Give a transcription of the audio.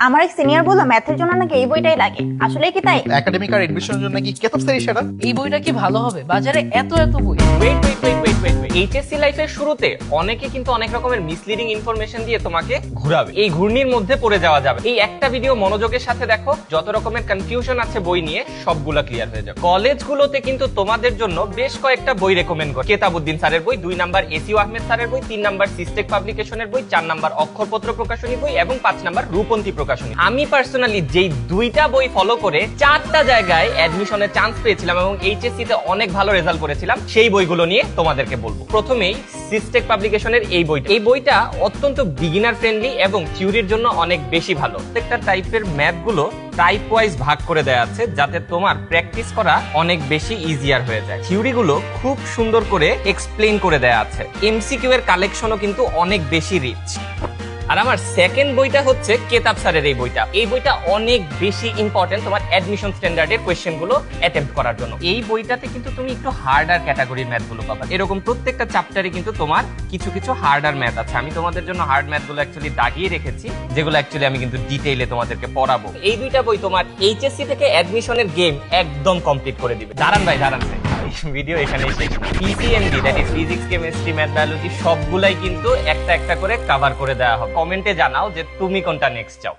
আমার এক সিনিয়র বললো ম্যাথের জন্য নাকি এই বইটাই লাগে, আসলে কি তাই? একাডেমিক আর এডমিশনের জন্য কি কেতাব স্যারই সেরা? এই বইটা কি ভালো হবে? বাজারে এত এত বই। এইচএসসি লাইফের শুরুতে অনেকে কিন্তু অনেক রকমের মিসলিডিং ইনফরমেশন দিয়ে তোমাকে ঘুরাবে, এই ঘূর্ণির মধ্যে পড়ে যাওয়া যাবে। এই একটা ভিডিও মনোযোগের সাথে দেখো, যত রকমের কনফিউশন আছে বই নিয়ে সবগুলা ক্লিয়ার হয়ে যাবে। কলেজগুলোতে কিন্তু তোমাদের জন্য বেশ কয়েকটা বই রেকমেন্ড করে। কেতাবউদ্দিন স্যারের বই, 2 নাম্বার এসইউ আহমেদ স্যারের বই, 3 নাম্বার সিস্টেক পাবলিকেশনের বই, 4 নাম্বার অক্ষরপত্র প্রকাশনী বই এবং 5 নাম্বার রূপন্তী প্রকাশনী। আমি পার্সোনালি যেই 2টা বই ফলো করে 4টা জায়গায় অ্যাডমিশনের চান্স পেয়েছিলাম এবং এইচএসসি তে অনেক ভালো রেজাল্ট করেছিলাম, সেই বইগুলো নিয়ে তোমাদেরকে বলবো। প্রথমেই সিস্টেক পাবলিকেশনের এই বইটা অত্যন্ত বিগিনার ফ্রেন্ডলি এবং থিওরির জন্য অনেক বেশি ভালো। প্রত্যেকটা টাইপের ম্যাথ গুলো টাইপ ওয়াইজ ভাগ করে দেওয়া আছে, যাতে তোমার প্র্যাকটিস করা অনেক বেশি ইজিয়ার হয়ে যায়। থিওরি গুলো খুব সুন্দর করে এক্সপ্লেইন করে দেওয়া আছে। এমসিকিউ এর কালেকশনও কিন্তু অনেক বেশি রিচ। আর আমার সেকেন্ড বইটা হচ্ছে কেতাব স্যারের এই বইটা অনেক বেশি ইম্পর্টেন্ট তোমার অ্যাডমিশন স্ট্যান্ডার্ডের কোয়েশ্চেন গুলো অ্যাটেম্প্ট করার জন্য। এই বইটাতে কিন্তু তুমি একটু হার্ডার ক্যাটাগরির ম্যাথ গুলো পাবা। এরকম প্রত্যেকটা চ্যাপ্টারে কিন্তু তোমার কিছু কিছু হার্ডার ম্যাথ আছে। আমি তোমাদের জন্য হার্ড ম্যাথ গুলো অ্যাকচুয়ালি দাগিয়ে রেখেছি, যেগুলো অ্যাকচুয়ালি আমি কিন্তু ডিটেইলে তোমাদেরকে পড়াবো। এই 2টা বই তোমার এইচএসসি থেকে অ্যাডমিশনের গেম একদম কমপ্লিট করে দিবে। দাঁড়ান ভাই। ভিডিও এখানে শেষ। PCMB, that is physics, chemistry, math, biology সবগুলাই কিন্তু একটা একটা করে কভার করে দেওয়া হবে। কমেন্টে জানাও যে তুমি কোনটা নেক্সট চাও।